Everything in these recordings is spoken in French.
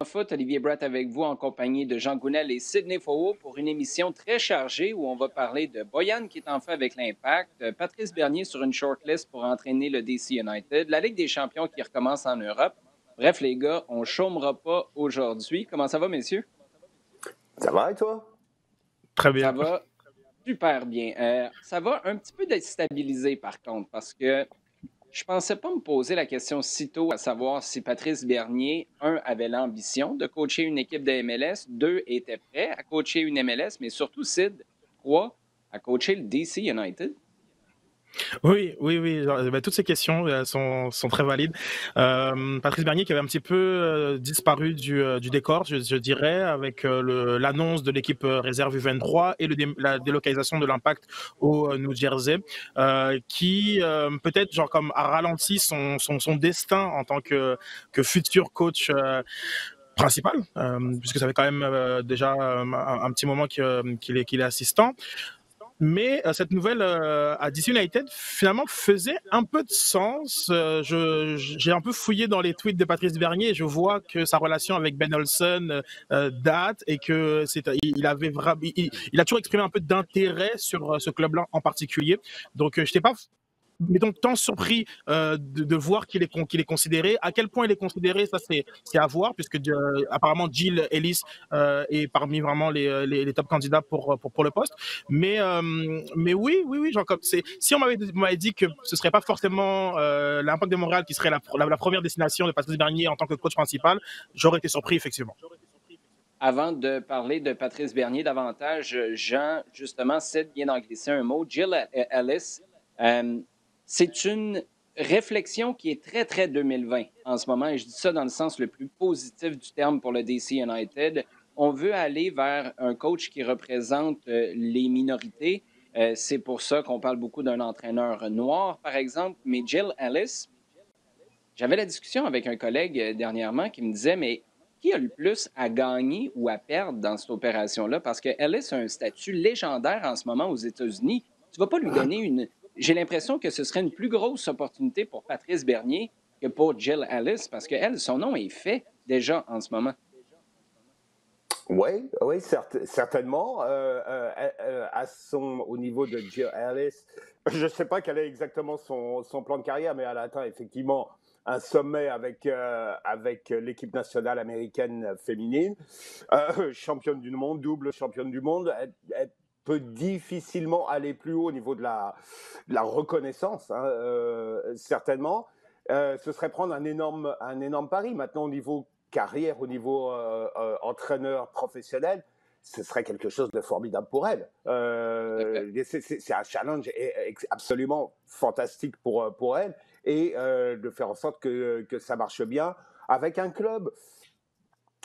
Foot, Olivier Brett avec vous en compagnie de Jean Gounel et Sidney Faux pour une émission très chargée où on va parler de Boyan qui est en feu avec l'Impact, Patrice Bernier sur une shortlist pour entraîner le DC United, la Ligue des champions qui recommence en Europe. Bref, les gars, on ne chômera pas aujourd'hui. Comment ça va, messieurs? Ça va et toi? Très bien. Ça va super bien. Ça va un petit peu déstabiliser par contre parce que je pensais pas me poser la question si tôt à savoir si Patrice Bernier, un, avait l'ambition de coacher une équipe de MLS, deux, était prêt à coacher une MLS, mais surtout, Sid, trois, à coacher le DC United. Oui. Toutes ces questions sont très valides. Patrice Bernier qui avait un petit peu disparu du décor, je dirais, avec l'annonce de l'équipe réserve U23 et la délocalisation de l'Impact au New Jersey, qui peut-être genre comme a ralenti son destin en tant que futur coach. Principal, puisque ça fait quand même déjà un petit moment qu'il est assistant. Mais cette nouvelle à DC United, finalement, faisait un peu de sens. J'ai un peu fouillé dans les tweets de Patrice Bernier et je vois que sa relation avec Ben Olsen date et que il a toujours exprimé un peu d'intérêt sur ce club-là en particulier. Donc, je n'étais pas tant surpris de voir qu'il est considéré. À quel point il est considéré, ça c'est à voir, puisque apparemment Gilles Ellis est parmi vraiment les top candidats pour le poste. Mais oui, genre, si on m'avait dit que ce serait pas forcément l'Impact de Montréal qui serait la première destination de Patrice Bernier en tant que coach principal, j'aurais été surpris effectivement. Avant de parler de Patrice Bernier davantage, Jean, justement, Sid vient d'en glisser un mot. Gilles Ellis, c'est une réflexion qui est très, très 2020 en ce moment, et je dis ça dans le sens le plus positif du terme pour le DC United. On veut aller vers un coach qui représente les minorités. C'est pour ça qu'on parle beaucoup d'un entraîneur noir, par exemple. Mais Gilles Ellis, j'avais la discussion avec un collègue dernièrement qui me disait, mais qui a le plus à gagner ou à perdre dans cette opération-là? Parce que Ellis a un statut légendaire en ce moment aux États-Unis. Tu ne vas pas lui donner une... J'ai l'impression que ce serait une plus grosse opportunité pour Patrice Bernier que pour Gilles Ellis, parce que son nom est fait déjà en ce moment. Oui, certainement. Au niveau de Gilles Ellis, je ne sais pas quel est exactement son plan de carrière, mais elle a atteint effectivement un sommet avec l'équipe nationale américaine féminine, championne du monde, double championne du monde. Elle peut difficilement aller plus haut au niveau de la reconnaissance, certainement. Ce serait prendre un énorme pari. Maintenant, au niveau carrière, au niveau entraîneur professionnel, ce serait quelque chose de formidable pour elle. C'est un challenge absolument fantastique pour elle, et de faire en sorte que ça marche bien avec un club.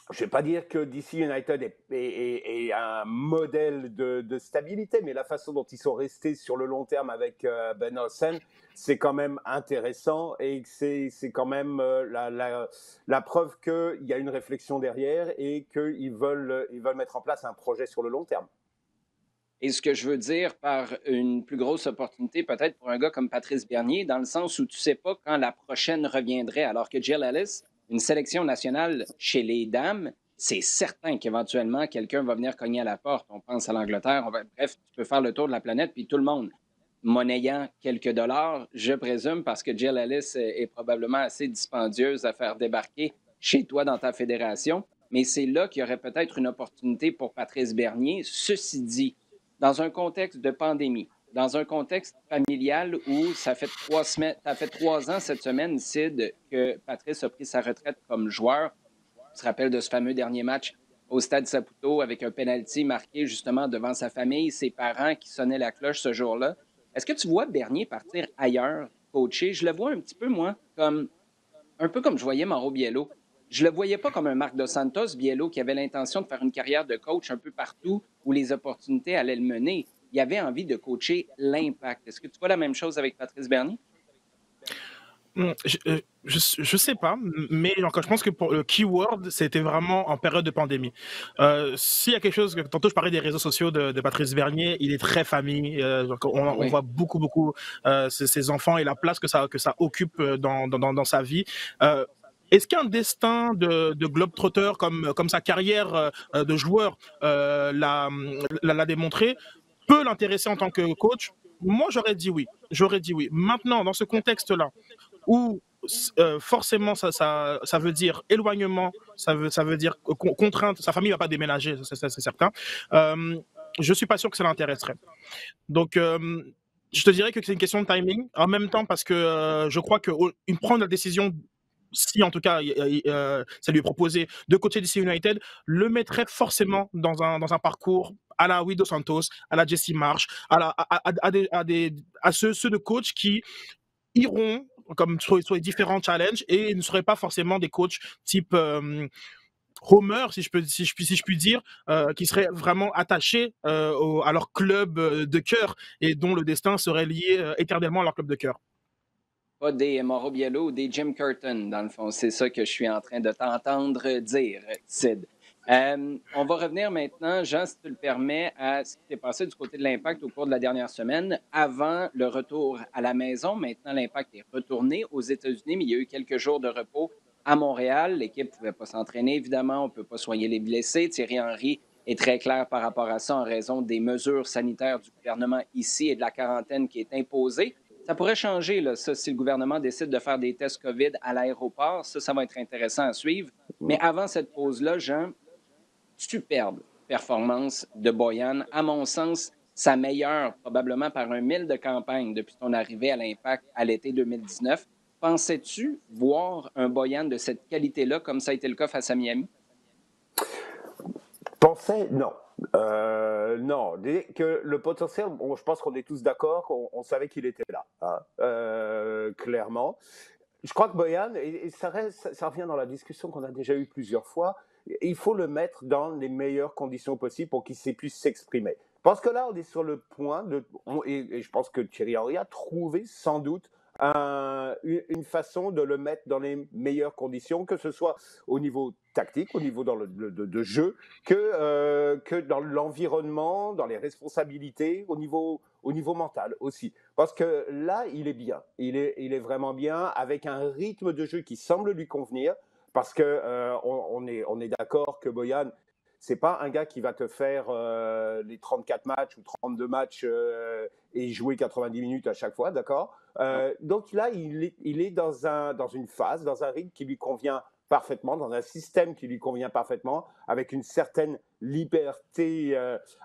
Je ne vais pas dire que DC United est un modèle de stabilité, mais la façon dont ils sont restés sur le long terme avec Ben Olsen, c'est quand même intéressant, et c'est quand même la preuve qu'il y a une réflexion derrière et qu'ils veulent mettre en place un projet sur le long terme. Et ce que je veux dire par une plus grosse opportunité, peut-être pour un gars comme Patrice Bernier, dans le sens où tu ne sais pas quand la prochaine reviendrait, alors que Gilles Ellis, une sélection nationale chez les dames, c'est certain qu'éventuellement, quelqu'un va venir cogner à la porte. On pense à l'Angleterre. Bref, tu peux faire le tour de la planète, puis tout le monde, monnayant quelques dollars, je présume, parce que Gilles Ellis est probablement assez dispendieuse à faire débarquer chez toi dans ta fédération. Mais c'est là qu'il y aurait peut-être une opportunité pour Patrice Bernier. Ceci dit, dans un contexte de pandémie, dans un contexte familial où ça fait 3 ans cette semaine, Sid, que Patrice a pris sa retraite comme joueur. Tu te rappelles de ce fameux dernier match au Stade Saputo avec un penalty marqué justement devant sa famille, ses parents qui sonnaient la cloche ce jour-là. Est-ce que tu vois Bernier partir ailleurs, coacher? Je le vois un petit peu, moi, un peu comme je voyais Mauro Biello. Je ne le voyais pas comme un Marc Dos Santos, Biello, qui avait l'intention de faire une carrière de coach un peu partout où les opportunités allaient le mener. Il avait envie de coacher l'Impact. Est-ce que tu vois la même chose avec Patrice Bernier? Je sais pas, mais encore, je pense que pour le keyword, c'était vraiment en période de pandémie. S'il y a quelque chose, tantôt je parlais des réseaux sociaux de Patrice Bernier, il est très famille. On voit beaucoup ses enfants et la place que ça occupe dans sa vie. est-ce qu'un destin de globetrotter comme sa carrière de joueur l'a démontré peut l'intéresser en tant que coach? Moi, j'aurais dit oui. J'aurais dit oui. Maintenant, dans ce contexte-là, où forcément ça veut dire éloignement, ça veut dire contrainte, sa famille ne va pas déménager, c'est certain. Je suis pas sûr que ça l'intéresserait. Donc, je te dirais que c'est une question de timing. En même temps, parce que je crois qu'il prend la décision, si en tout cas ça lui est proposé de coacher DC United, le mettrait forcément dans un parcours à la Guido Santos, à la Jesse Marsh, à ceux de coachs qui iront comme sur les différents challenges et ne seraient pas forcément des coachs type Homer, si je puis dire, qui seraient vraiment attachés à leur club de cœur et dont le destin serait lié éternellement à leur club de cœur. Pas des Mauro Biello ou des Jim Curtin, dans le fond. C'est ça que je suis en train de t'entendre dire, Sid. On va revenir maintenant, Jean, si tu le permets, à ce qui s'est passé du côté de l'Impact au cours de la dernière semaine, avant le retour à la maison. Maintenant, l'Impact est retourné aux États-Unis, mais il y a eu quelques jours de repos à Montréal. L'équipe ne pouvait pas s'entraîner, évidemment. On ne peut pas soigner les blessés. Thierry Henry est très clair par rapport à ça en raison des mesures sanitaires du gouvernement ici et de la quarantaine qui est imposée. Ça pourrait changer, là, ça, si le gouvernement décide de faire des tests COVID à l'aéroport. Ça va être intéressant à suivre. Mais avant cette pause-là, Jean, superbe performance de Boyan. À mon sens, sa meilleure, probablement par un mille de campagne depuis son arrivée à l'Impact à l'été 2019. Pensais-tu voir un Boyan de cette qualité-là, comme ça a été le cas face à Miami? Pensais, non. Non, que le potentiel, je pense qu'on est tous d'accord, on savait qu'il était là, hein, clairement. Je crois que Boyan, et ça revient dans la discussion qu'on a déjà eue plusieurs fois, il faut le mettre dans les meilleures conditions possibles pour qu'il puisse s'exprimer. Parce que là, on est sur le point et je pense que Thierry Henry a trouvé sans doute une façon de le mettre dans les meilleures conditions, que ce soit au niveau tactique, au niveau de jeu, que dans l'environnement, dans les responsabilités, au niveau mental aussi. Parce que là, il est bien. Il est vraiment bien, avec un rythme de jeu qui semble lui convenir. Parce que on est d'accord que Boyan, c'est pas un gars qui va te faire les 34 matchs ou 32 matchs et jouer 90 minutes à chaque fois, d'accord. Donc là, il est dans une phase, dans un rythme qui lui convient parfaitement, dans un système qui lui convient parfaitement, avec une certaine liberté,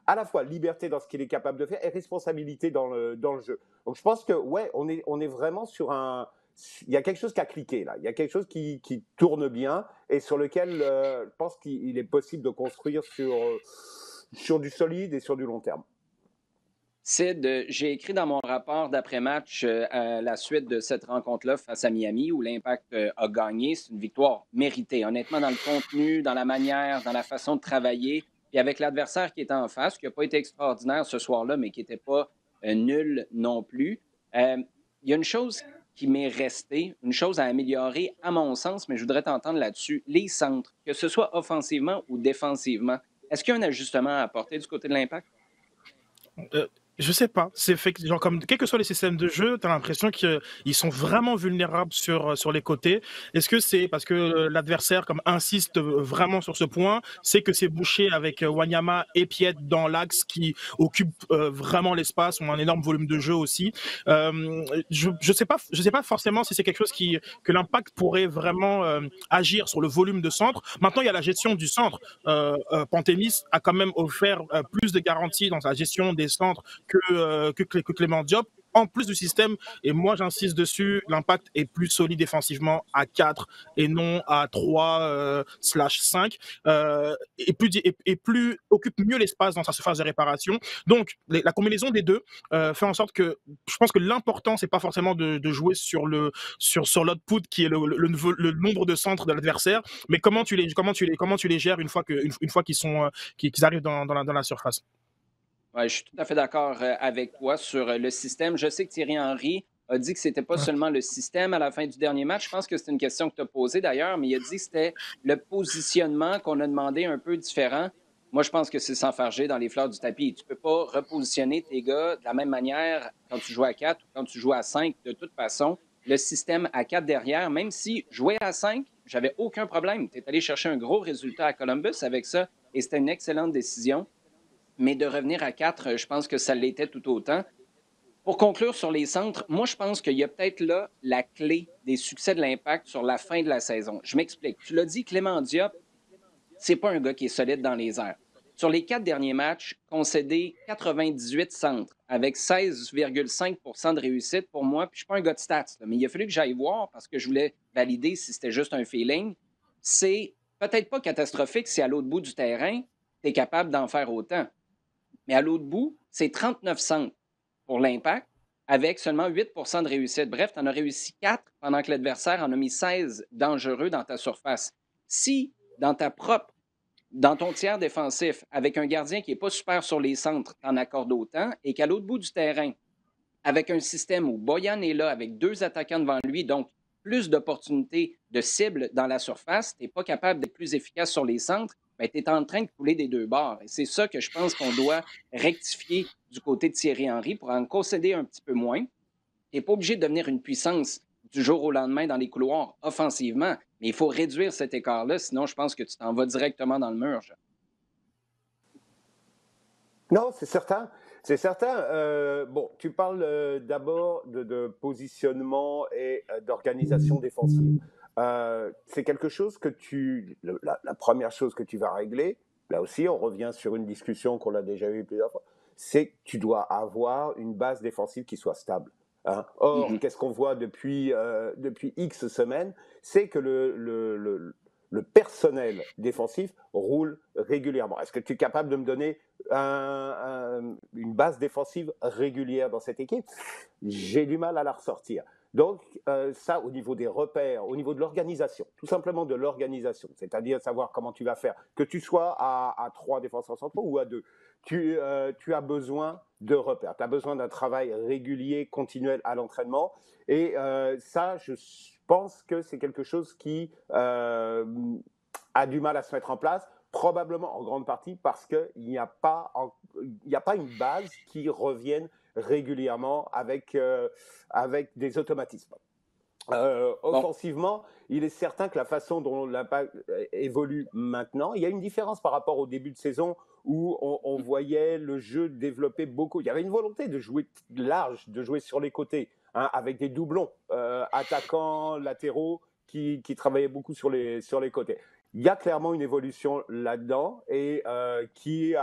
à la fois liberté dans ce qu'il est capable de faire et responsabilité dans le jeu. Donc je pense que ouais, on est vraiment sur un... Il y a quelque chose qui a cliqué là, il y a quelque chose qui tourne bien et sur lequel je pense qu'il est possible de construire sur du solide et sur du long terme. Sid, j'ai écrit dans mon rapport d'après-match à la suite de cette rencontre-là face à Miami où l'Impact a gagné. C'est une victoire méritée, honnêtement, dans le contenu, dans la manière, dans la façon de travailler. Puis avec l'adversaire qui était en face, qui n'a pas été extraordinaire ce soir-là, mais qui n'était pas nul non plus. Il y a une chose qui m'est restée, une chose à améliorer à mon sens, mais je voudrais t'entendre là-dessus. Les centres, que ce soit offensivement ou défensivement, est-ce qu'il y a un ajustement à apporter du côté de l'Impact? Je sais pas. C'est fait que, genre, comme quels que soient les systèmes de jeu, tu as l'impression qu'ils sont vraiment vulnérables sur les côtés. Est-ce que c'est parce que l'adversaire comme insiste vraiment sur ce point, c'est que c'est bouché avec Wanyama et Piet dans l'axe qui occupent vraiment l'espace, ont un énorme volume de jeu aussi. Je sais pas forcément si c'est quelque chose que l'Impact pourrait vraiment agir sur le volume de centre. Maintenant, il y a la gestion du centre. Pantémis a quand même offert plus de garanties dans sa gestion des centres que Clément Diop. En plus du système, et moi j'insiste dessus, l'Impact est plus solide défensivement à 4 et non à 3/5, et plus occupe mieux l'espace dans sa surface de réparation. Donc la combinaison des deux fait en sorte que je pense que l'important c'est pas forcément de jouer sur l'output qui est le nombre de centres de l'adversaire, mais comment tu les gères une fois qu'ils arrivent dans la surface. Ouais, je suis tout à fait d'accord avec toi sur le système. Je sais que Thierry Henry a dit que c'était pas seulement le système à la fin du dernier match. Je pense que c'est une question que tu as posée d'ailleurs, mais il a dit que c'était le positionnement qu'on a demandé un peu différent. Moi, je pense que c'est s'enfarger dans les fleurs du tapis. Tu peux pas repositionner tes gars de la même manière quand tu joues à 4 ou quand tu joues à 5. De toute façon, le système à 4 derrière, même si jouer à 5, j'avais aucun problème. Tu es allé chercher un gros résultat à Columbus avec ça et c'était une excellente décision. Mais de revenir à 4, je pense que ça l'était tout autant. Pour conclure sur les centres, moi, je pense qu'il y a peut-être là la clé des succès de l'Impact sur la fin de la saison. Je m'explique. Tu l'as dit, Clément Diop, c'est pas un gars qui est solide dans les airs. Sur les 4 derniers matchs, concédé 98 centres avec 16,5 de réussite pour moi. Puis je suis pas un gars de stats, là, mais il a fallu que j'aille voir parce que je voulais valider si c'était juste un feeling. C'est peut-être pas catastrophique si à l'autre bout du terrain, tu es capable d'en faire autant. Mais à l'autre bout, c'est 39 centres pour l'Impact avec seulement 8 de réussite. Bref, tu en as réussi 4 pendant que l'adversaire en a mis 16 dangereux dans ta surface. Si dans ton tiers défensif, avec un gardien qui n'est pas super sur les centres, tu en accordes autant, et qu'à l'autre bout du terrain, avec un système où Boyan est là, avec 2 attaquants devant lui, donc plus d'opportunités de cible dans la surface, tu n'es pas capable d'être plus efficace sur les centres, ben, tu es en train de couler des 2 bords. Et c'est ça que je pense qu'on doit rectifier du côté de Thierry Henry pour en concéder un petit peu moins. Tu n'es pas obligé de devenir une puissance du jour au lendemain dans les couloirs offensivement, mais il faut réduire cet écart-là, sinon je pense que tu t'en vas directement dans le mur. Non, c'est certain. C'est certain. Bon, tu parles d'abord de positionnement et d'organisation défensive. C'est quelque chose que la première chose que tu vas régler, là aussi, on revient sur une discussion qu'on a déjà eue plusieurs fois, c'est que tu dois avoir une base défensive qui soit stable. Hein. Or, qu'est-ce qu'on voit depuis X semaines? C'est que le personnel défensif roule régulièrement. Est-ce que tu es capable de me donner une base défensive régulière dans cette équipe? J'ai du mal à la ressortir. Donc, ça, au niveau des repères, au niveau de l'organisation, tout simplement de l'organisation, c'est-à-dire savoir comment tu vas faire, que tu sois à 3 défenseurs centraux ou à 2, tu as besoin de repères, tu as besoin d'un travail régulier, continuel à l'entraînement. Et ça, je pense que c'est quelque chose qui a du mal à se mettre en place, probablement en grande partie parce qu'il n'y a pas une base qui revienne régulièrement avec des automatismes. Offensivement, il est certain que la façon dont l'Impact évolue maintenant, il y a une différence par rapport au début de saison où on voyait le jeu développer beaucoup. Il y avait une volonté de jouer large, de jouer sur les côtés, hein, avec des doublons, attaquants, latéraux, qui travaillaient beaucoup sur les côtés. Il y a clairement une évolution là-dedans et qui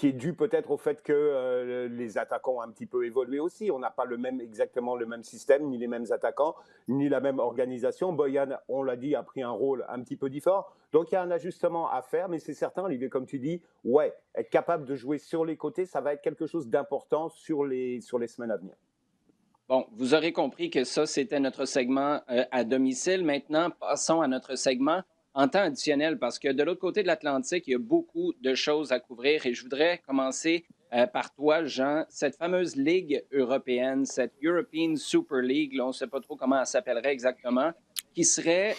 est dû peut-être au fait que les attaquants ont un petit peu évolué aussi. On n'a pas exactement le même système, ni les mêmes attaquants, ni la même organisation. Boyan, on l'a dit, a pris un rôle un petit peu différent. Donc il y a un ajustement à faire, mais c'est certain, Olivier, comme tu dis, ouais, être capable de jouer sur les côtés, ça va être quelque chose d'important sur les semaines à venir. Bon, vous aurez compris que ça, c'était notre segment à domicile. Maintenant, passons à notre segment en temps additionnel, parce que de l'autre côté de l'Atlantique, il y a beaucoup de choses à couvrir et je voudrais commencer par toi, Jean. Cette fameuse Ligue européenne, cette European Super League, là, on ne sait pas trop comment elle s'appellerait exactement, qui serait,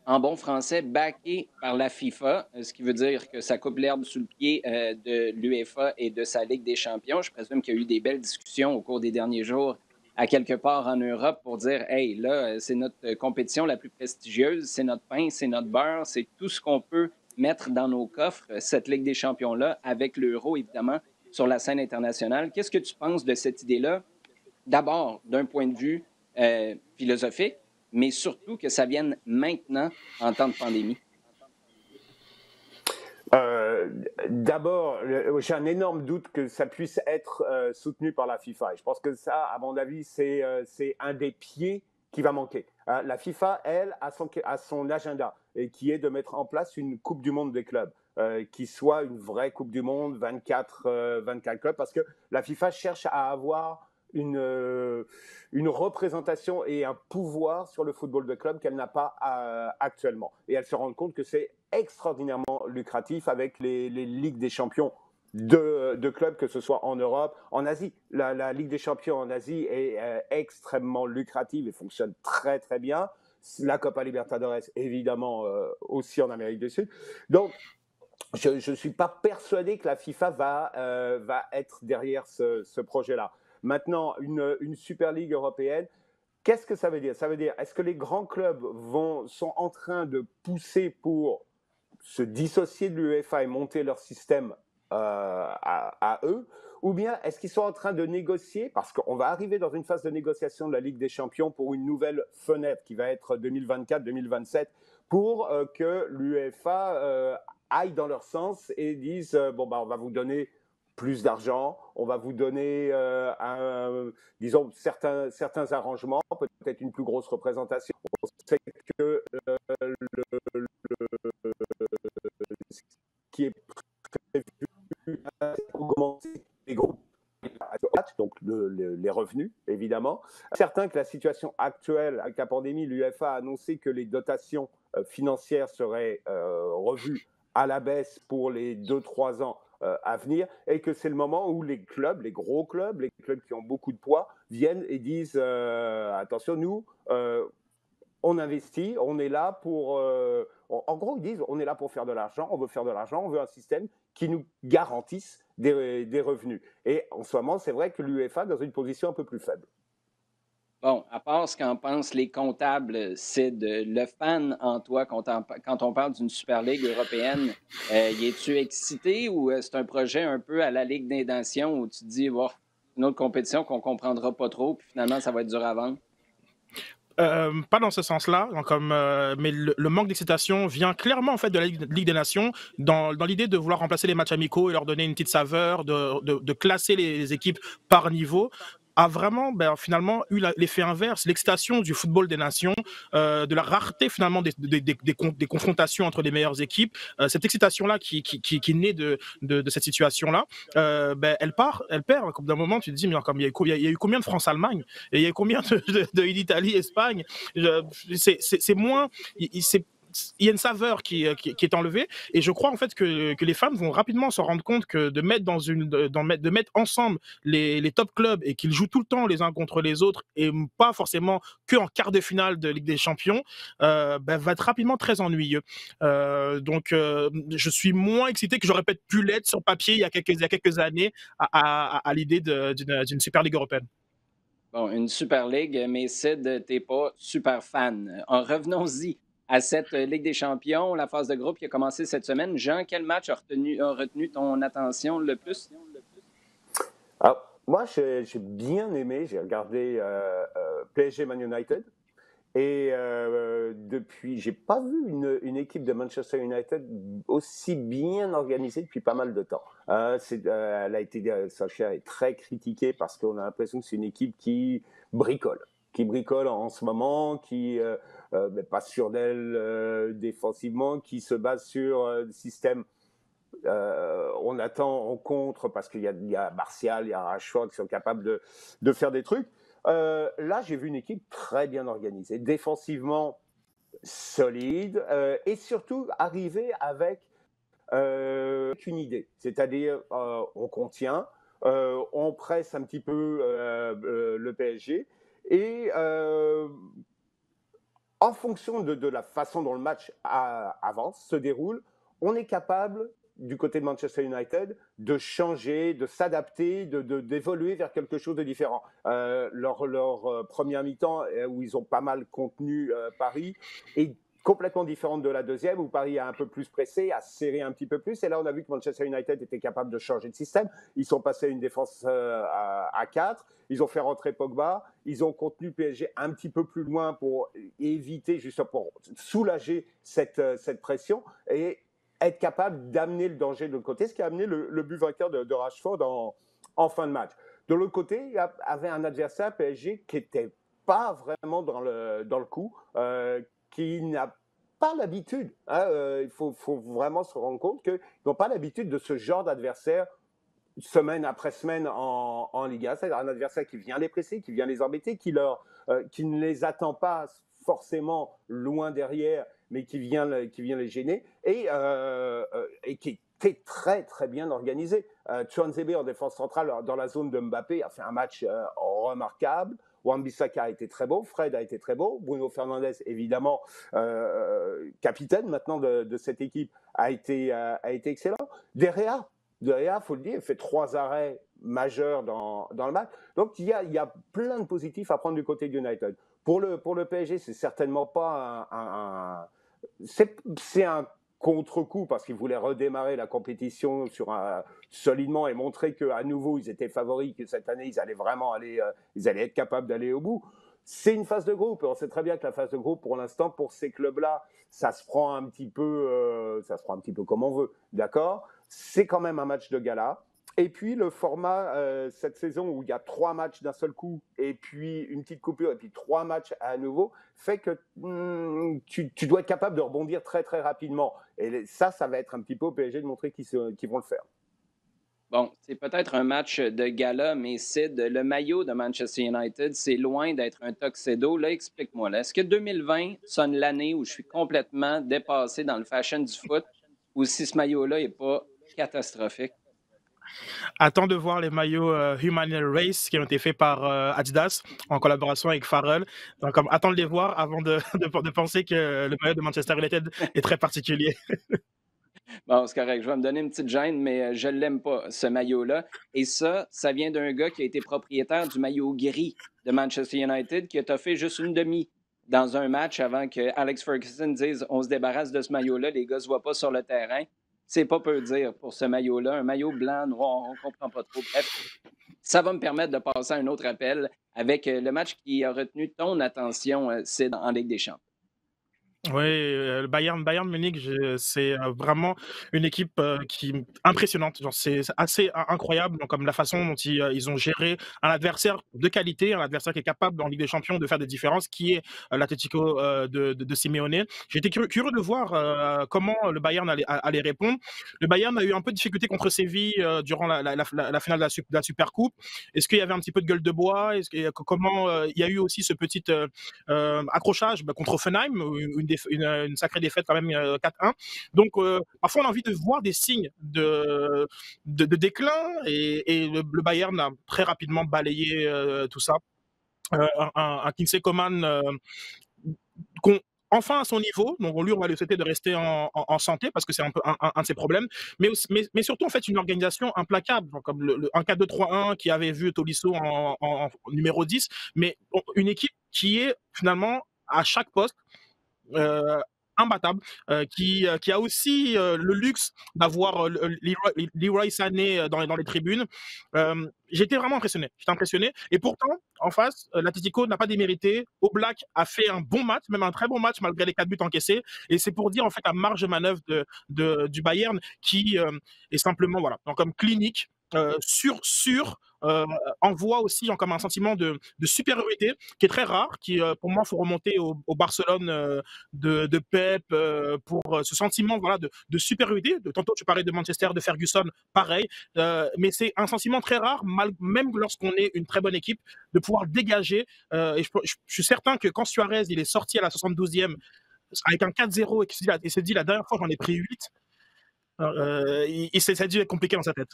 en bon français, backé par la FIFA, ce qui veut dire que ça coupe l'herbe sous le pied de l'UEFA et de sa Ligue des champions. Je présume qu'il y a eu des belles discussions au cours des derniers jours à quelque part en Europe pour dire, hey, là, c'est notre compétition la plus prestigieuse, c'est notre pain, c'est notre beurre, c'est tout ce qu'on peut mettre dans nos coffres, cette Ligue des champions-là, avec l'euro, évidemment, sur la scène internationale. Qu'est-ce que tu penses de cette idée-là? D'abord, d'un point de vue philosophique, mais surtout que ça vienne maintenant en temps de pandémie. D'abord, j'ai un énorme doute que ça puisse être soutenu par la FIFA. Et je pense que ça, à mon avis, c'est un des pieds qui va manquer. La FIFA, elle, a son agenda, et qui est de mettre en place une Coupe du Monde des clubs, qui soit une vraie Coupe du Monde, 24 clubs, parce que la FIFA cherche à avoir une représentation et un pouvoir sur le football de club qu'elle n'a pas actuellement. Et elle se rend compte que c'est extraordinairement lucratif avec les ligues des champions de clubs, que ce soit en Europe, en Asie. La Ligue des champions en Asie est extrêmement lucrative et fonctionne très très bien. La Copa Libertadores, évidemment, aussi en Amérique du Sud. Donc, je ne suis pas persuadé que la FIFA va être derrière ce projet-là. Maintenant, une Super Ligue européenne, Qu'est-ce que ça veut dire? Ça veut dire, est-ce que les grands clubs sont en train de pousser pour se dissocier de l'UEFA et monter leur système à eux? Ou bien est-ce qu'ils sont en train de négocier, parce qu'on va arriver dans une phase de négociation de la Ligue des Champions pour une nouvelle fenêtre qui va être 2024-2027, pour que l'UEFA aille dans leur sens et dise bon, bah, on va vous donner plus d'argent, on va vous donner, disons, certains arrangements, peut-être une plus grosse représentation. On sait que ce qui est prévu, augmenter les groupes, donc les revenus, évidemment. Certains que la situation actuelle, avec la pandémie, l'UEFA a annoncé que les dotations financières seraient revues à la baisse pour les 2-3 ans à venir, et que c'est le moment où les clubs, les gros clubs, les clubs qui ont beaucoup de poids, viennent et disent attention, nous, on investit, on est là pour... en gros, ils disent on est là pour faire de l'argent, on veut faire de l'argent, on veut un système qui nous garantisse des revenus. Et en ce moment, c'est vrai que l'UEFA est dans une position un peu plus faible. Bon, à part ce qu'en pensent les comptables, Sid, le fan en toi, quand on parle d'une Super Ligue européenne, y es-tu excité ou c'est un projet un peu à la Ligue des Nations où tu te dis, oh, une autre compétition qu'on ne comprendra pas trop, puis finalement, ça va être dur à vendre? Pas dans ce sens-là, mais le manque d'excitation vient clairement en fait de la Ligue des Nations, dans l'idée de vouloir remplacer les matchs amicaux et leur donner une petite saveur, de classer les équipes par niveau, a vraiment finalement eu l'effet inverse, l'excitation du football des nations, de la rareté finalement des confrontations entre les meilleures équipes, cette excitation-là qui est née de cette situation-là, elle perd. Comme d'un moment, tu te dis, mais comme il y a eu combien de France-Allemagne, et il y a eu combien d'Italie-Espagne, c'est moins, il y a une saveur qui est enlevée, et je crois en fait que les fans vont rapidement se rendre compte que de mettre ensemble les top clubs et qu'ils jouent tout le temps les uns contre les autres et pas forcément que en quart de finale de Ligue des Champions, va être rapidement très ennuyeux. Donc je suis moins excité que j'aurais peut-être pu l'être sur papier il y a quelques années à l'idée d'une Super Ligue européenne. Bon, une Super Ligue, mais Sid, t'es pas super fan. En revenons-y à cette Ligue des Champions, la phase de groupe qui a commencé cette semaine. Jean, quel match a retenu ton attention le plus? Alors, moi, j'ai bien aimé, j'ai regardé PSG Man United. Et depuis, j'ai pas vu une équipe de Manchester United aussi bien organisée depuis pas mal de temps. Elle a été, Solskjaer est très critiqué parce qu'on a l'impression que c'est une équipe qui bricole en ce moment, qui n'est pas sûre d'elle défensivement, qui se base sur le système. On attend en contre parce qu'il y a Martial, il y a Rashford qui sont capables de faire des trucs. Là, j'ai vu une équipe très bien organisée, défensivement solide, et surtout arriver avec une idée. C'est-à-dire, on contient, on presse un petit peu le PSG, et en fonction de la façon dont le match avance, se déroule, on est capable, du côté de Manchester United, de changer, de s'adapter, d'évoluer vers quelque chose de différent. Leur première mi-temps, où ils ont pas mal contenu Paris, est complètement différente de la deuxième, où Paris a un peu plus pressé, a serré un petit peu plus. Et là, on a vu que Manchester United était capable de changer de système. Ils sont passés à une défense à 4. Ils ont fait rentrer Pogba. Ils ont contenu PSG un petit peu plus loin pour éviter, justement, pour soulager cette pression et être capable d'amener le danger de l'autre côté, ce qui a amené le but vainqueur de Rashford en fin de match. De l'autre côté, il y avait un adversaire PSG qui n'était pas vraiment dans le coup, qui n'a pas l'habitude. Il faut vraiment se rendre compte qu'ils n'ont pas l'habitude de ce genre d'adversaire semaine après semaine en Liga. C'est un adversaire qui vient les presser, qui vient les embêter, qui ne les attend pas forcément loin derrière, mais qui vient les gêner, et qui était très très bien organisé. Tuanzebe en défense centrale dans la zone de Mbappé a fait un match remarquable. Wan-Bissaka a été très beau, Fred a été très beau, Bruno Fernandes, évidemment, capitaine maintenant de cette équipe, a été excellent. De Gea, il faut le dire, il fait 3 arrêts majeur dans le match. Donc il y a plein de positifs à prendre du côté de United. Pour le PSG, c'est certainement pas c'est un contre-coup parce qu'ils voulaient redémarrer la compétition solidement et montrer qu'à nouveau ils étaient favoris, que cette année ils allaient vraiment ils allaient être capables d'aller au bout. C'est une phase de groupe et on sait très bien que la phase de groupe pour l'instant pour ces clubs-là ça se prend un petit peu comme on veut, d'accord. C'est quand même un match de gala. Et puis le format cette saison où il y a 3 matchs d'un seul coup et puis une petite coupure et puis 3 matchs à nouveau fait que tu dois être capable de rebondir très très rapidement. Et ça va être un petit peu au PSG de montrer qu'ils vont le faire. Bon, c'est peut-être un match de gala, mais Sid, le maillot de Manchester United, c'est loin d'être un tuxedo. Là, explique-moi. Là, est-ce que 2020 sonne l'année où je suis complètement dépassé dans le fashion du foot ou si ce maillot-là n'est pas catastrophique? Attends de voir les maillots Human Race qui ont été faits par Adidas en collaboration avec Pharrell. Donc, attends de les voir avant de penser que le maillot de Manchester United est très particulier. Bon, c'est correct. Je vais me donner une petite gêne, mais je ne l'aime pas, ce maillot-là. Et ça vient d'un gars qui a été propriétaire du maillot gris de Manchester United, qui a toffé juste une demi dans un match avant que Alex Ferguson dise on se débarrasse de ce maillot-là, les gars ne se voient pas sur le terrain. C'est pas peu dire pour ce maillot-là. Un maillot blanc, noir, on ne comprend pas trop. Bref, ça va me permettre de passer à un autre appel avec le match qui a retenu ton attention, c'est en Ligue des Champions. Oui, le Bayern Munich, c'est vraiment une équipe qui impressionnante. Genre, c'est assez incroyable donc, comme la façon dont ils ont géré un adversaire de qualité, un adversaire qui est capable en Ligue des Champions de faire des différences, qui est l'Atlético de Simeone. J'étais curieux de voir comment le Bayern allait répondre. Le Bayern a eu un peu de difficulté contre Séville durant la finale de la Supercoupe. Est-ce qu'il y avait un petit peu de gueule de bois? Comment il y a eu aussi ce petit accrochage contre Offenheim, une sacrée défaite quand même 4-1. Donc parfois on a envie de voir des signes de déclin et le Bayern a très rapidement balayé tout ça. Un Kingsley Coman enfin à son niveau, donc lui on va lui souhaiter de rester en santé parce que c'est un peu un de ses problèmes, mais surtout en fait une organisation implacable, donc, comme un 4-2-3-1 qui avait vu Tolisso en numéro 10, mais une équipe qui est finalement à chaque poste imbattable, qui a aussi le luxe d'avoir Leroy Sané dans les tribunes. J'étais vraiment impressionné. Et pourtant, en face, l'Atlético n'a pas démérité. Oblak a fait un bon match, même un très bon match malgré les 4 buts encaissés. Et c'est pour dire en fait la marge de manœuvre du Bayern qui est simplement voilà, donc comme clinique. Envoie aussi comme un sentiment de supériorité qui est très rare, qui pour moi faut remonter au Barcelone de Pep pour ce sentiment voilà, de supériorité. Tantôt tu parlais de Manchester, de Ferguson, pareil, mais c'est un sentiment très rare, même lorsqu'on est une très bonne équipe, de pouvoir dégager. Et je suis certain que quand Suarez il est sorti à la 72e avec un 4-0 et qu'il s'est dit la dernière fois j'en ai pris 8, ça a dû être compliqué dans sa tête.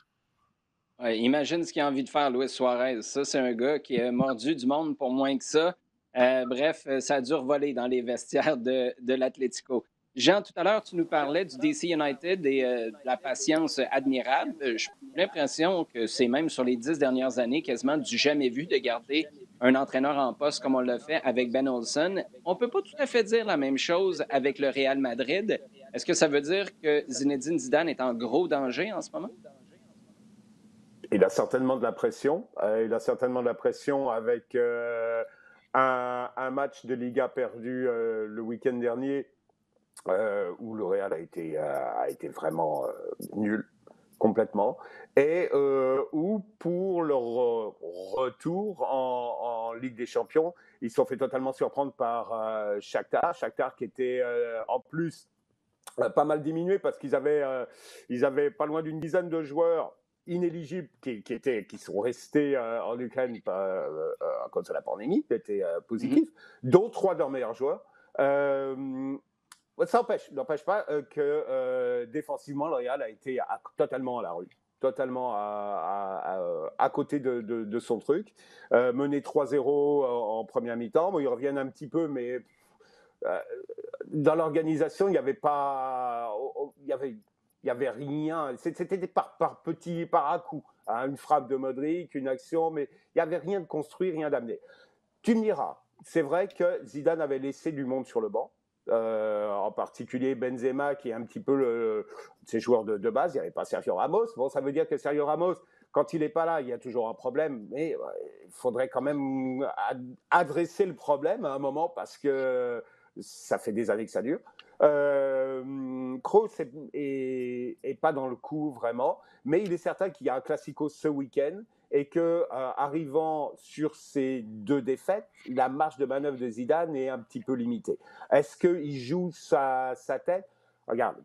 Ouais, imagine ce qu'il a envie de faire, Luis Suarez. Ça, c'est un gars qui a mordu du monde pour moins que ça. Bref, ça a dû revoler dans les vestiaires de l'Atlético. Jean, tout à l'heure, tu nous parlais du DC United et de la patience admirable. J'ai l'impression que c'est même sur les 10 dernières années quasiment du jamais vu de garder un entraîneur en poste comme on l'a fait avec Ben Olsen. On ne peut pas tout à fait dire la même chose avec le Real Madrid. Est-ce que ça veut dire que Zinedine Zidane est en gros danger en ce moment? Il a certainement de la pression. Avec un match de Liga perdu le week-end dernier où le Real a été vraiment nul, complètement. Et où pour leur retour en Ligue des Champions, ils se sont fait totalement surprendre par Shakhtar. Shakhtar qui était en plus pas mal diminué parce qu'ils avaient pas loin d'une dizaine de joueurs inéligibles qui sont restés en Ukraine à cause de la pandémie, qui étaient positifs, dont 3 de leurs meilleurs joueurs. Ça n'empêche pas que défensivement, le Real a été totalement à la rue, totalement à côté de son truc. Mené 3-0 en première mi-temps. Bon, ils reviennent un petit peu, mais dans l'organisation, il n'y avait pas... Il y avait rien. C'était par à-coups. à une frappe de Modric, une action, mais il n'y avait rien de construit, rien d'amené. Tu me diras, c'est vrai que Zidane avait laissé du monde sur le banc, en particulier Benzema, qui est un petit peu ses joueurs de base. Il n'y avait pas Sergio Ramos. Bon, ça veut dire que Sergio Ramos, quand il n'est pas là, il y a toujours un problème, mais il faudrait quand même adresser le problème à un moment parce que ça fait des années que ça dure. Kroos est pas dans le coup vraiment, mais il est certain qu'il y a un classico ce week-end et que arrivant sur ces 2 défaites, la marge de manœuvre de Zidane est un petit peu limitée. Est-ce qu'il joue sa tête? Regarde,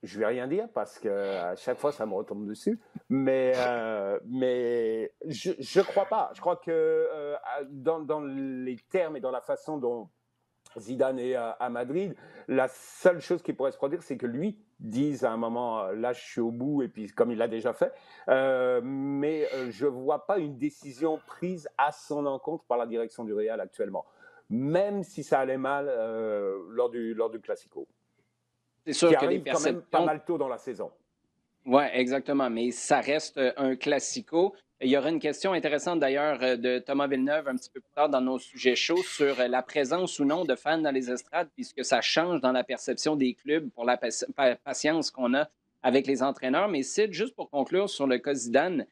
je vais rien dire parce qu'à chaque fois ça me retombe dessus, mais je crois pas. Je crois que dans les termes et dans la façon dont Zidane est à Madrid, la seule chose qui pourrait se produire, c'est que lui dise à un moment, là je suis au bout, et puis comme il l'a déjà fait, mais je ne vois pas une décision prise à son encontre par la direction du Real actuellement, même si ça allait mal lors du Classico, C'est sûr qui que les arrive quand même pas perceptions. mal tôt dans la saison. Oui, exactement, mais ça reste un classico. Il y aura une question intéressante d'ailleurs de Thomas Villeneuve un petit peu plus tard dans nos sujets chauds sur la présence ou non de fans dans les estrades, puisque ça change dans la perception des clubs pour la patience qu'on a avec les entraîneurs. Mais Sid, juste pour conclure sur le cas Zidane,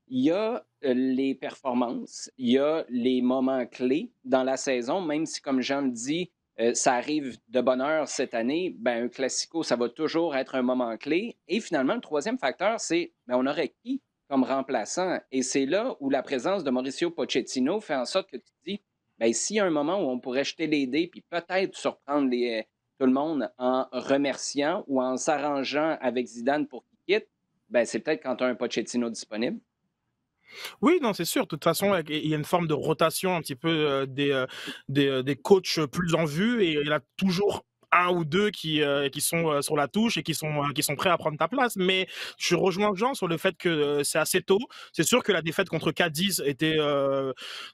il y a les performances, il y a les moments clés dans la saison, même si, comme Jean le dit, ça arrive de bonne heure cette année, ben, un classico, ça va toujours être un moment clé. Et finalement, le troisième facteur, c'est ben, on aurait qui comme remplaçant? Et c'est là où la présence de Mauricio Pochettino fait en sorte que tu te dis, ben, s'il y a un moment où on pourrait jeter les dés puis peut-être surprendre tout le monde en remerciant ou en s'arrangeant avec Zidane pour qu'il quitte, ben, c'est peut-être quand tu as un Pochettino disponible. Oui, non, c'est sûr. De toute façon, il y a une forme de rotation un petit peu des coachs plus en vue et il y en a toujours un ou deux qui sont sur la touche et qui sont prêts à prendre ta place. Mais je rejoins Jean sur le fait que c'est assez tôt. C'est sûr que la défaite contre Cadiz était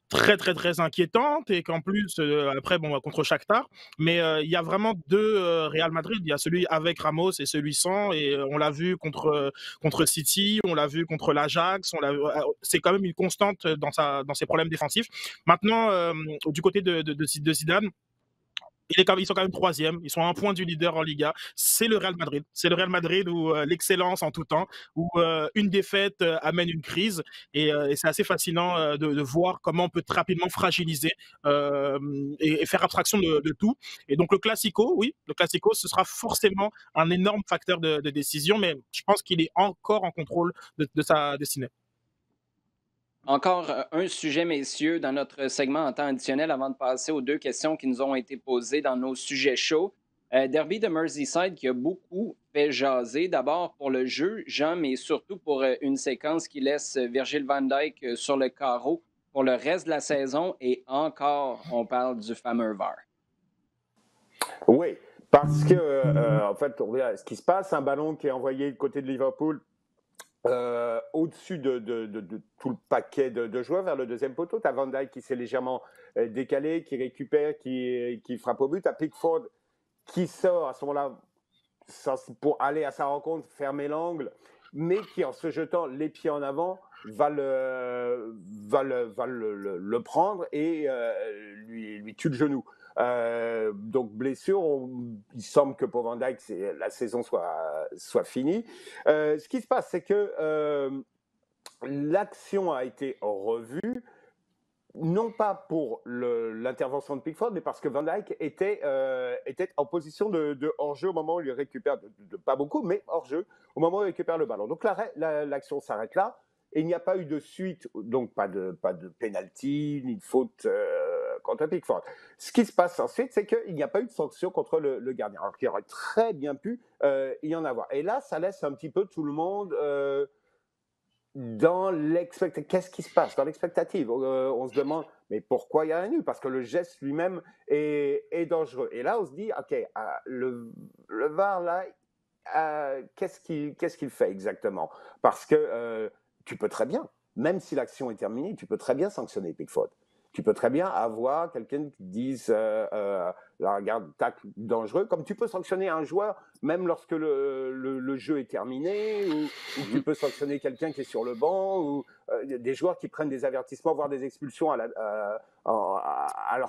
très, très, très inquiétante et qu'en plus, après, bon, contre Shakhtar. Mais il y a vraiment deux Real Madrid. Il y a celui avec Ramos et celui sans. Et on l'a vu contre City, on l'a vu contre l'Ajax, c'est quand même une constante dans ses problèmes défensifs. Maintenant, du côté de Zidane, ils sont quand même troisième, ils sont à un point du leader en Liga. C'est le Real Madrid. C'est le Real Madrid où l'excellence en tout temps, où une défaite amène une crise. Et c'est assez fascinant de voir comment on peut rapidement fragiliser et faire abstraction de tout. Et donc le Classico, oui, le Classico, ce sera forcément un énorme facteur de décision, mais je pense qu'il est encore en contrôle de sa destinée. Encore un sujet, messieurs, dans notre segment en temps additionnel avant de passer aux 2 questions qui nous ont été posées dans nos sujets chauds. Derby de Merseyside qui a beaucoup fait jaser, d'abord pour le jeu, Jean, mais surtout pour une séquence qui laisse Virgil van Dijk sur le carreau pour le reste de la saison. Et encore, on parle du fameux VAR. Oui, parce que en fait, ce qui se passe, un ballon qui est envoyé du côté de Liverpool au-dessus de tout le paquet de joueurs vers le deuxième poteau. Tu as Van Dijk qui s'est légèrement décalé, qui récupère, qui frappe au but. Tu as Pickford qui sort à ce moment-là pour aller à sa rencontre, fermer l'angle, mais qui, en se jetant les pieds en avant, va le prendre et lui tue le genou. Donc blessure, il semble que pour Van Dijk, la saison soit finie. Ce qui se passe, c'est que l'action a été revue, non pas pour l'intervention de Pickford, mais parce que Van Dijk était en position de hors-jeu au moment où il récupère, pas beaucoup, mais hors-jeu, au moment où il récupère le ballon. Donc l'action s'arrête là, et il n'y a pas eu de suite, donc pas de penalty, ni de faute contre Pickford. Ce qui se passe ensuite, c'est qu'il n'y a pas eu de sanction contre le gardien, alors qu'il aurait très bien pu y en avoir. Et là, ça laisse un petit peu tout le monde dans l'expectative. Qu'est-ce qui se passe dans l'expectative? On se demande, mais pourquoi il y a un nul? Parce que le geste lui-même est dangereux. Et là, on se dit, OK, le VAR, là, qu'est-ce qu'il fait exactement? Parce que tu peux très bien, même si l'action est terminée, tu peux très bien sanctionner Pickford. Tu peux très bien avoir quelqu'un qui dise là, regarde, tacle dangereux, comme tu peux sanctionner un joueur même lorsque le jeu est terminé, ou tu Mhm. peux sanctionner quelqu'un qui est sur le banc, ou des joueurs qui prennent des avertissements, voire des expulsions alors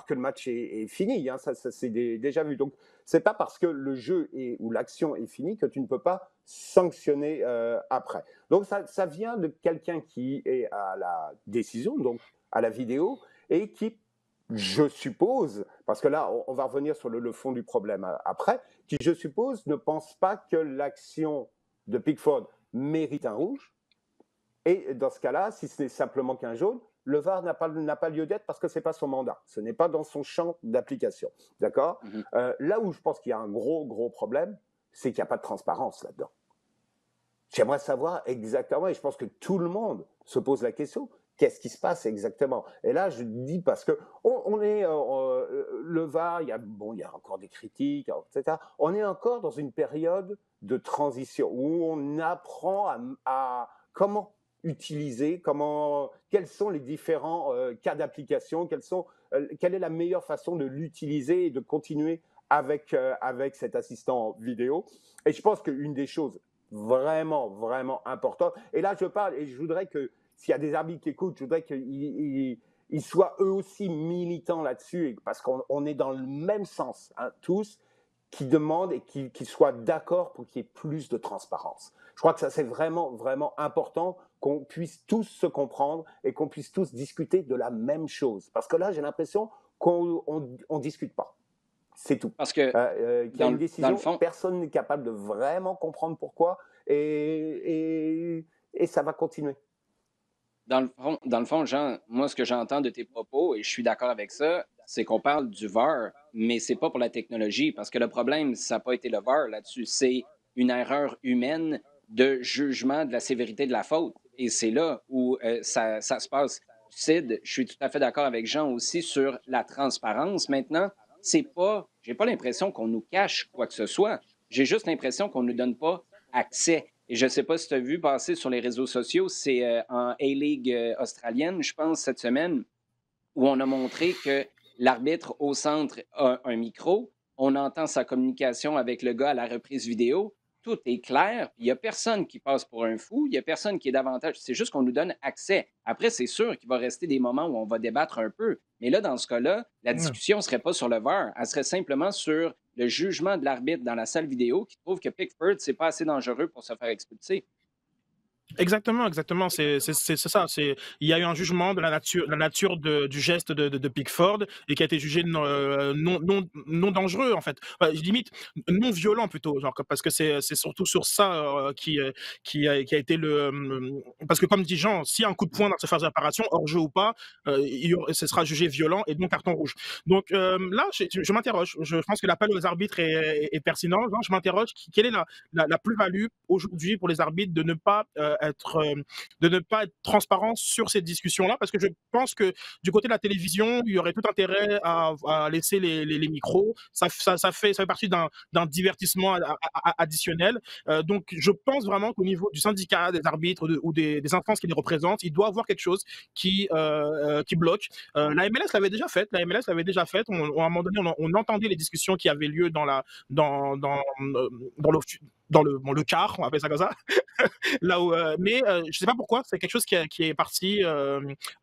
que le match est fini. Hein, ça c'est déjà vu. Donc, c'est pas parce que le jeu ou l'action est finie que tu ne peux pas sanctionner après. Donc, ça vient de quelqu'un qui est à la décision, donc à la vidéo, et qui, je suppose, parce que là, on va revenir sur le fond du problème après, qui, je suppose, ne pense pas que l'action de Pickford mérite un rouge. Et dans ce cas-là, si ce n'est simplement qu'un jaune, le VAR n'a pas lieu d'être parce que ce n'est pas son mandat. Ce n'est pas dans son champ d'application. D'accord ? Mhm. Là où je pense qu'il y a un gros problème, c'est qu'il n'y a pas de transparence là-dedans. J'aimerais savoir exactement, et je pense que tout le monde se pose la question, qu'est-ce qui se passe exactement? Et là, je dis parce que le VAR, il y a encore des critiques, etc. On est encore dans une période de transition où on apprend à comment utiliser, quels sont les différents cas d'application, quelle est la meilleure façon de l'utiliser et de continuer avec cet assistant vidéo. Et je pense qu'une des choses vraiment importante. Et là, je parle, et je voudrais que, s'il y a des arbitres qui écoutent, je voudrais qu'ils soient eux aussi militants là-dessus, parce qu'on est dans le même sens, hein, tous, qui demandent et qui soient d'accord pour qu'il y ait plus de transparence. Je crois que ça, c'est vraiment important qu'on puisse tous se comprendre et qu'on puisse tous discuter de la même chose. Parce que là, j'ai l'impression qu'on discute pas. C'est tout. Parce que, Qu'il y a une dans le décision, fond, personne n'est capable de vraiment comprendre pourquoi, et ça va continuer. dans le fond, Jean, moi, ce que j'entends de tes propos, et je suis d'accord avec ça, c'est qu'on parle du VAR, mais c'est pas pour la technologie, parce que le problème, ça n'a pas été le VAR là-dessus, c'est une erreur humaine de jugement de la sévérité de la faute. Et c'est là où ça se passe. Sid, je suis tout à fait d'accord avec Jean aussi sur la transparence. Maintenant, j'ai pas l'impression qu'on nous cache quoi que ce soit. J'ai juste l'impression qu'on ne nous donne pas accès. Et je ne sais pas si tu as vu passer sur les réseaux sociaux, c'est en A-League australienne, je pense, cette semaine, où on a montré que l'arbitre au centre a un micro, on entend sa communication avec le gars à la reprise vidéo, tout est clair, il n'y a personne qui passe pour un fou, il n'y a personne qui est davantage, c'est juste qu'on nous donne accès. Après, c'est sûr qu'il va rester des moments où on va débattre un peu, mais là, dans ce cas-là, la discussion ne serait pas sur le VAR, elle serait simplement sur le jugement de l'arbitre dans la salle vidéo qui trouve que Pickford, c'est pas assez dangereux pour se faire expulser. Exactement. C'est ça. Il y a eu un jugement de la nature du geste de Pickford et qui a été jugé non dangereux en fait. Limite non violent plutôt, genre parce que c'est surtout sur ça qui a été parce que comme dit Jean, si un coup de poing dans cette phase d'apparition, hors jeu ou pas, ce sera jugé violent et donc carton rouge. Donc là, je m'interroge. Je pense que l'appel aux arbitres est pertinent. Genre, je m'interroge quelle est la plus-value aujourd'hui pour les arbitres de ne pas être transparent sur cette discussion-là, parce que je pense que du côté de la télévision, il y aurait tout intérêt à laisser les micros. Ça fait partie d'un divertissement additionnel. Donc, je pense vraiment qu'au niveau du syndicat, des arbitres ou des instances qui les représentent, il doit y avoir quelque chose qui bloque. La MLS l'avait déjà fait. À un moment donné, on entendait les discussions qui avaient lieu dans le car, on appelle ça comme ça. Là où, mais je sais pas pourquoi, c'est quelque chose qui est parti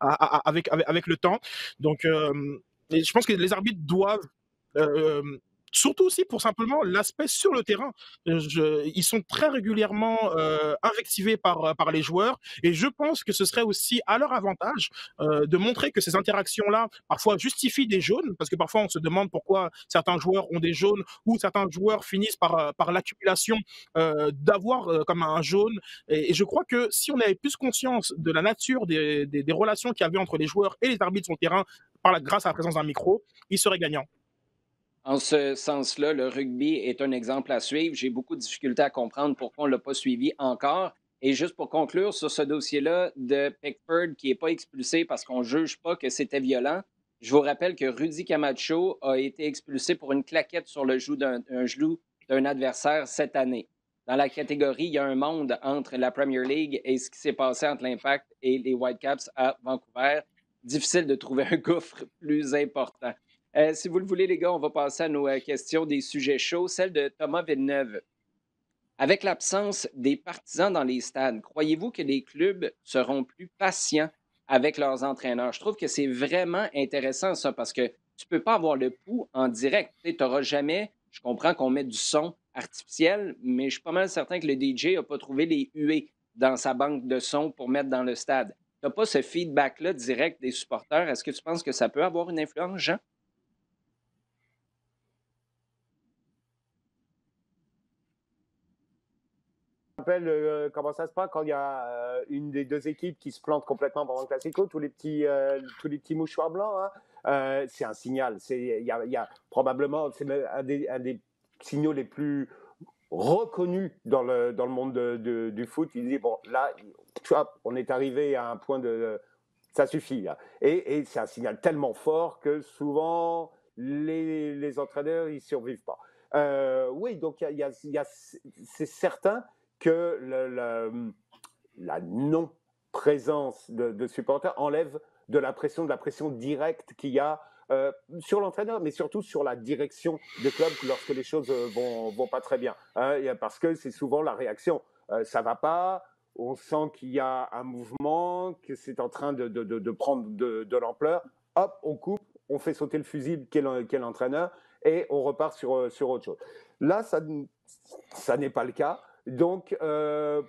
avec le temps. Donc, et je pense que les arbitres doivent surtout aussi pour simplement l'aspect sur le terrain. Ils sont très régulièrement invectivés par les joueurs et je pense que ce serait aussi à leur avantage de montrer que ces interactions-là parfois justifient des jaunes, parce que parfois on se demande pourquoi certains joueurs ont des jaunes ou certains joueurs finissent par l'accumulation d'avoir comme un jaune. Et je crois que si on avait plus conscience de la nature des relations qu'il y avait entre les joueurs et les arbitres sur le terrain grâce à la présence d'un micro, ils seraient gagnants. En ce sens-là, le rugby est un exemple à suivre. J'ai beaucoup de difficultés à comprendre pourquoi on ne l'a pas suivi encore. Et juste pour conclure sur ce dossier-là de Pickford qui n'est pas expulsé parce qu'on ne juge pas que c'était violent, je vous rappelle que Rudy Camacho a été expulsé pour une claquette sur le genou d'un adversaire cette année. Dans la catégorie, il y a un monde entre la Premier League et ce qui s'est passé entre l'Impact et les Whitecaps à Vancouver. difficile de trouver un gouffre plus important. Si vous le voulez, les gars, on va passer à nos questions des sujets chauds. Celle de Thomas Villeneuve. Avec l'absence des partisans dans les stades, croyez-vous que les clubs seront plus patients avec leurs entraîneurs? Je trouve que c'est vraiment intéressant ça parce que tu ne peux pas avoir le pouls en direct. Tu n'auras jamais, je comprends qu'on met du son artificiel, mais je suis pas mal certain que le DJ n'a pas trouvé les huées dans sa banque de son pour mettre dans le stade. Tu n'as pas ce feedback-là direct des supporters. Est-ce que tu penses que ça peut avoir une influence, Jean? Rappelle comment ça se passe quand il y a une des deux équipes qui se plante complètement pendant le Classico, tous les petits mouchoirs blancs, hein. C'est un signal. Il y a probablement, c'est un des signaux les plus reconnus dans le monde du foot. Il dit, bon, là, tu vois, on est arrivé à un point de... Ça suffit, là. Et c'est un signal tellement fort que souvent, les entraîneurs, ils ne survivent pas. Oui, donc c'est certain que la non-présence de supporters enlève de la pression directe qu'il y a sur l'entraîneur, mais surtout sur la direction des clubs lorsque les choses vont pas très bien. Parce que c'est souvent la réaction. Ça va pas, on sent qu'il y a un mouvement, que c'est en train de prendre de l'ampleur. Hop, on coupe, on fait sauter le fusible qu'est l'entraîneur et on repart sur autre chose. Là, ça n'est pas le cas. Donc,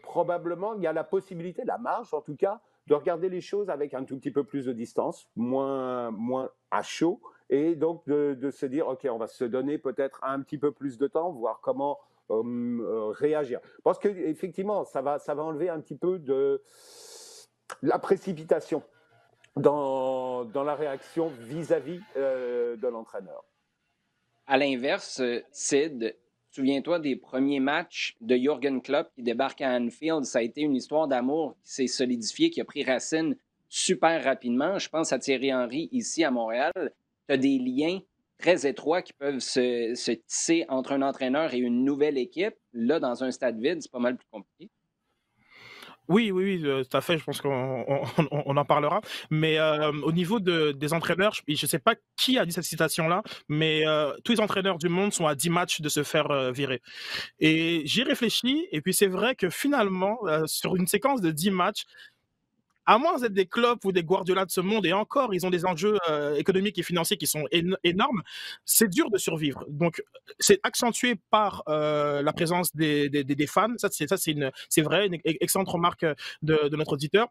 probablement, il y a la possibilité, la marge en tout cas, de regarder les choses avec un tout petit peu plus de distance, moins à chaud, et donc de se dire, OK, on va se donner peut-être un petit peu plus de temps, voir comment réagir. Parce qu'effectivement, ça va enlever un petit peu de la précipitation dans la réaction vis-à-vis de l'entraîneur. À l'inverse, Sid, souviens-toi des premiers matchs de Jürgen Klopp qui débarque à Anfield. Ça a été une histoire d'amour qui s'est solidifiée, qui a pris racine super rapidement. Je pense à Thierry Henry ici à Montréal. Tu as des liens très étroits qui peuvent se tisser entre un entraîneur et une nouvelle équipe. Là, dans un stade vide, c'est pas mal plus compliqué. Oui, tout à fait. Je pense qu'on en parlera. Mais au niveau des entraîneurs, je ne sais pas qui a dit cette citation-là, mais tous les entraîneurs du monde sont à 10 matchs de se faire virer. Et j'y réfléchis, et puis c'est vrai que finalement, sur une séquence de 10 matchs, à moins d'être des Klopp ou des Guardiola de ce monde, et encore, ils ont des enjeux économiques et financiers qui sont énormes, c'est dur de survivre. Donc, c'est accentué par la présence des fans. C'est vrai, une excellente remarque de notre auditeur.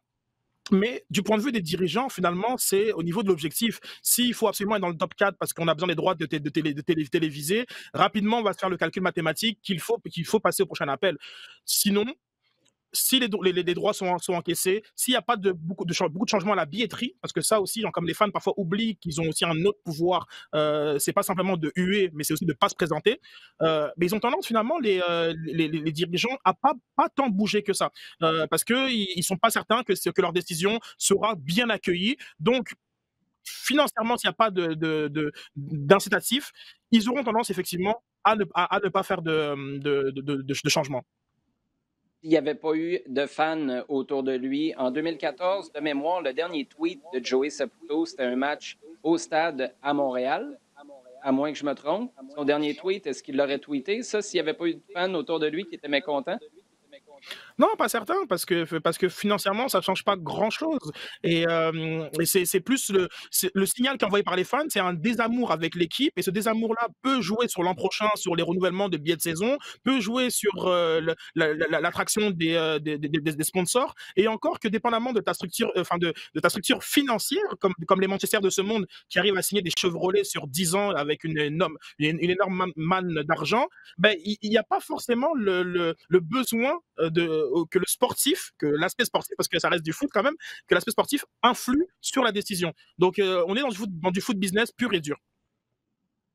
Mais du point de vue des dirigeants, finalement, c'est au niveau de l'objectif. S'il faut absolument être dans le top 4 parce qu'on a besoin des droits de téléviser, rapidement, on va se faire le calcul mathématique qu'il faut passer au prochain appel. Sinon, si les droits sont encaissés, s'il n'y a pas beaucoup de changements à la billetterie, parce que ça aussi, comme les fans parfois oublient qu'ils ont aussi un autre pouvoir, c'est pas simplement de huer, mais c'est aussi de ne pas se présenter. Mais ils ont tendance finalement, les dirigeants, à pas tant bouger que ça, parce qu'ils sont pas certains que leur décision sera bien accueillie. Donc, financièrement, s'il n'y a pas d'incitatif, ils auront tendance effectivement à ne pas faire de changement. Il n'y avait pas eu de fans autour de lui. En 2014, de mémoire, le dernier tweet de Joey Saputo, c'était un match au stade à Montréal, à moins que je me trompe. Son dernier tweet, est-ce qu'il l'aurait tweeté, ça, s'il n'y avait pas eu de fans autour de lui qui étaient mécontents? Non, pas certain, parce que financièrement, ça ne change pas grand-chose. Et c'est plus le signal qui est envoyé par les fans, c'est un désamour avec l'équipe. Et ce désamour-là peut jouer sur l'an prochain, sur les renouvellements de billets de saison, peut jouer sur l'attraction des sponsors. Et encore que dépendamment de ta structure, de ta structure financière, comme les Manchester de ce monde, qui arrivent à signer des Chevrolets sur 10 ans avec une énorme manne d'argent, ben, il n'y a pas forcément le besoin que le sportif, que l'aspect sportif, parce que ça reste du foot quand même, que l'aspect sportif influe sur la décision. Donc, on est dans du foot business pur et dur.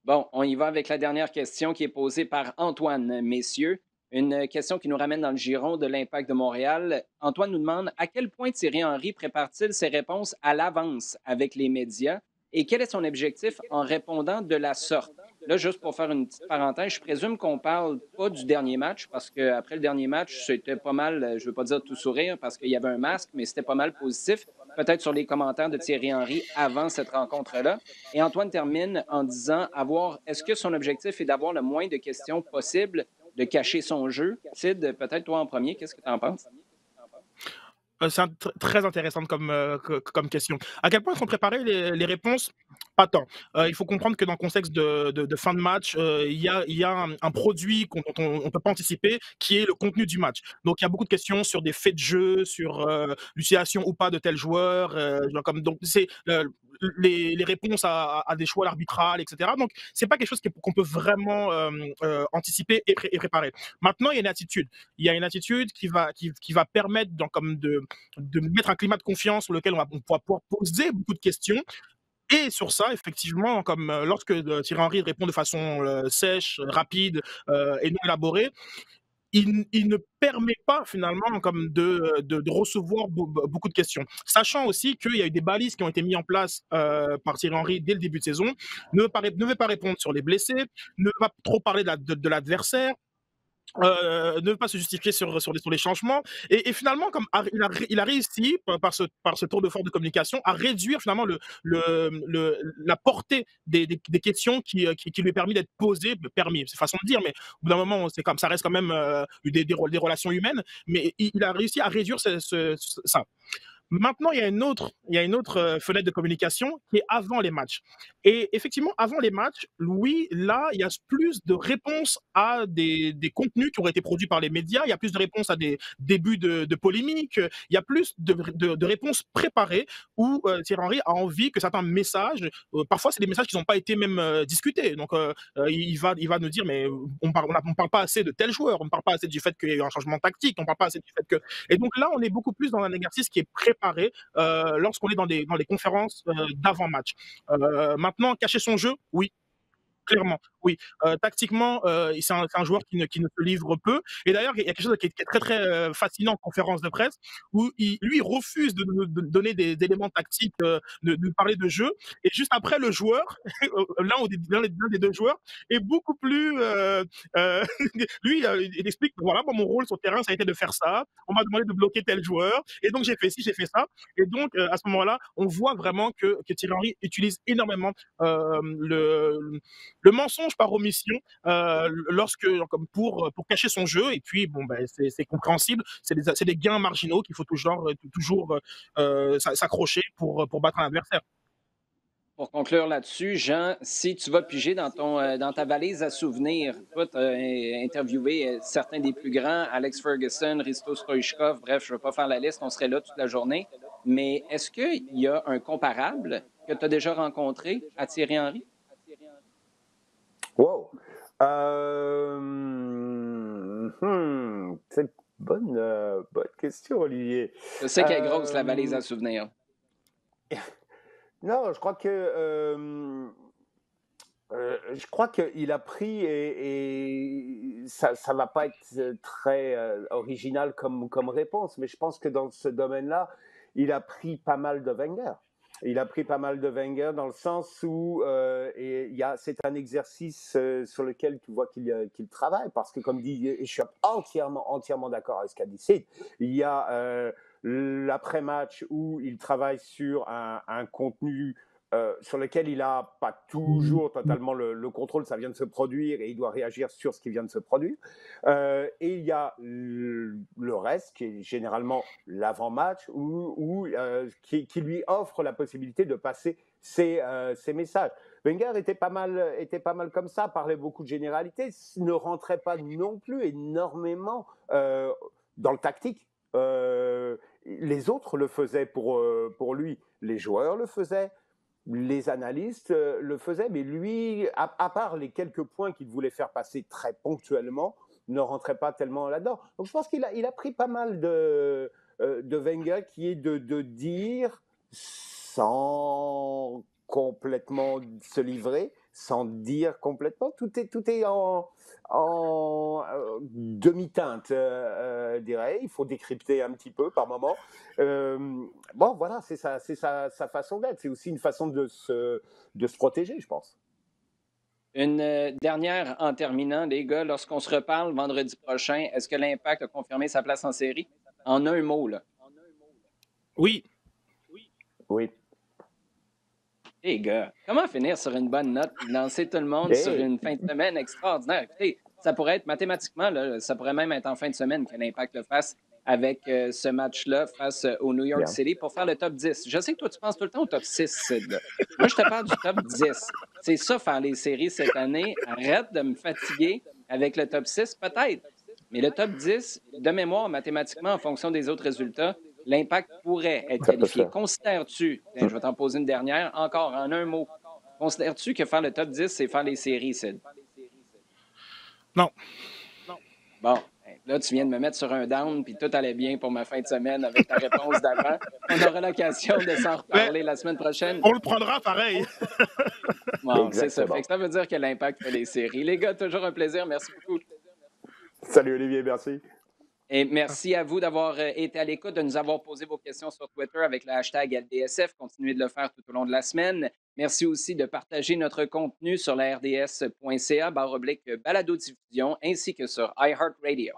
Bon, on y va avec la dernière question qui est posée par Antoine, messieurs. Une question qui nous ramène dans le giron de l'Impact de Montréal. Antoine nous demande à quel point Thierry Henry prépare-t-il ses réponses à l'avance avec les médias et quel est son objectif en répondant de la sorte? Là, juste pour faire une petite parenthèse, je présume qu'on parle pas du dernier match parce qu'après le dernier match, c'était pas mal, je veux pas dire tout sourire parce qu'il y avait un masque, mais c'était pas mal positif. peut-être sur les commentaires de Thierry Henry avant cette rencontre-là. Et Antoine termine en disant est-ce que son objectif est d'avoir le moins de questions possible, de cacher son jeu? Sid, peut-être toi en premier, qu'est-ce que tu en penses? C'est très intéressant comme question. À quel point sont préparées les réponses? Pas tant. Il faut comprendre que dans le contexte de fin de match, il y a un produit dont on ne peut pas anticiper, qui est le contenu du match. Donc il y a beaucoup de questions sur des faits de jeu, sur l'utilisation ou pas de tel joueur. Donc c'est les réponses à des choix arbitrales, etc. Donc c'est pas quelque chose qu'on peut vraiment anticiper et préparer. Maintenant, il y a une attitude. Il y a une attitude qui va permettre de mettre un climat de confiance sur lequel on va pouvoir poser beaucoup de questions. Et sur ça, effectivement, comme lorsque Thierry Henry répond de façon sèche, rapide et non élaborée, il ne permet pas finalement comme de recevoir beaucoup de questions. Sachant aussi qu'il y a eu des balises qui ont été mises en place par Thierry Henry dès le début de saison. Ne veut pas répondre sur les blessés, ne veut pas trop parler de l'adversaire, ne veut pas se justifier sur les changements. Et finalement, comme il a réussi, par ce tour de force de communication, à réduire finalement la portée des questions qui lui est permis d'être posées. Permis, c'est façon de dire, mais au bout d'un moment, ça reste quand même des relations humaines. Mais il a réussi à réduire ça. Maintenant, il y a une autre fenêtre de communication qui est avant les matchs. Et effectivement, avant les matchs, oui, là, il y a plus de réponses à des contenus qui auraient été produits par les médias, il y a plus de réponses à des débuts de polémiques, il y a plus de réponses préparées où Thierry Henry a envie que certains messages, parfois c'est des messages qui n'ont pas été même discutés. Donc, il va nous dire, mais on parle pas assez de tel joueur, on ne parle pas assez du fait qu'il y a eu un changement tactique, on ne parle pas assez du fait que... Et donc là, on est beaucoup plus dans un exercice qui est préparé lorsqu'on est dans les conférences d'avant-match. Maintenant, cacher son jeu, oui, clairement, oui. Tactiquement, c'est un joueur qui ne se livre peu. Et d'ailleurs, il y a quelque chose qui est très, très fascinant en conférence de presse, où lui, il refuse de donner des éléments tactiques, de parler de jeu. Et juste après, le joueur, l'un des deux joueurs, est beaucoup plus... lui, il explique, voilà, moi, mon rôle sur le terrain, ça a été de faire ça. On m'a demandé de bloquer tel joueur. Et donc, j'ai fait ci, j'ai fait ça. Et donc, à ce moment-là, on voit vraiment que Thierry Henry utilise énormément le mensonge par omission comme pour cacher son jeu. Et puis bon, ben, c'est compréhensible, c'est des gains marginaux qu'il faut toujours s'accrocher pour battre un adversaire. Pour conclure là-dessus, Jean, si tu vas piger dans ta valise à souvenirs, toi, tu as interviewé certains des plus grands, Alex Ferguson, Risto Stoichkov, bref, je ne vais pas faire la liste, on serait là toute la journée. Mais est-ce qu'il y a un comparable que tu as déjà rencontré à Thierry Henry? Wow! C'est une bonne question, Olivier. Je sais qu'elle est grosse, la valise à souvenirs. Non, je crois qu'il a pris, et ça va pas être très original comme réponse, mais je pense que dans ce domaine-là, il a pris pas mal de Wenger. Il a pris pas mal de Wenger dans le sens où c'est un exercice sur lequel tu vois qu'il travaille, parce que comme dit, et je suis entièrement d'accord avec ce qu'a dit Sid, il y a l'après-match où il travaille sur un contenu sur lequel il n'a pas toujours totalement le contrôle, ça vient de se produire et il doit réagir sur ce qui vient de se produire. Et il y a le reste, qui est généralement l'avant-match, qui lui offre la possibilité de passer ses messages. Wenger était pas mal comme ça, parlait beaucoup de généralités, ne rentrait pas non plus énormément dans le tactique. Les autres le faisaient pour lui, les joueurs le faisaient, les analystes le faisaient, mais lui, à part les quelques points qu'il voulait faire passer très ponctuellement, ne rentrait pas tellement là-dedans. Donc je pense qu'il a pris pas mal de Wenger, qui est de dire sans complètement se livrer, sans dire complètement, tout est en demi-teinte, je dirais. Il faut décrypter un petit peu par moment. Bon, voilà, c'est sa façon d'être. C'est aussi une façon de se protéger, je pense. Une dernière en terminant, les gars. Lorsqu'on se reparle vendredi prochain, est-ce que l'Impact a confirmé sa place en série? En un mot, là. Oui. Oui. Les gars, comment finir sur une bonne note puis lancer tout le monde sur Et une fin de semaine extraordinaire? Écoutez, ça pourrait être mathématiquement, là, ça pourrait même être en fin de semaine que l'Impact le fasse avec ce match-là face au New York bien. City pour faire le top 10. Je sais que toi, tu penses tout le temps au top 6, Sid, là. Moi, je te parle du top 10. C'est ça, faire les séries cette année. Arrête de me fatiguer avec le top 6, peut-être. Mais le top 10, de mémoire, mathématiquement, en fonction des autres résultats, l'Impact pourrait être Ça peut se qualifié. faire. Considères-tu, tiens, je vais t'en poser une dernière, encore en un mot, considères-tu que faire le top 10, c'est faire les séries, Sid? Non. Bon, ben, là, tu viens de me mettre sur un down, puis tout allait bien pour ma fin de semaine avec ta réponse d'avant. On aura l'occasion de s'en Mais reparler la semaine prochaine. on le prendra pareil. Bon, c'est ça. Fait Exactement. que ça veut dire que l'Impact fait les séries. Les gars, toujours un plaisir. Merci beaucoup. Salut Olivier, merci. Et merci à vous d'avoir été à l'écoute, de nous avoir posé vos questions sur Twitter avec le hashtag LDSF. Continuez de le faire tout au long de la semaine. Merci aussi de partager notre contenu sur la rds.ca/balado-diffusion ainsi que sur iHeartRadio.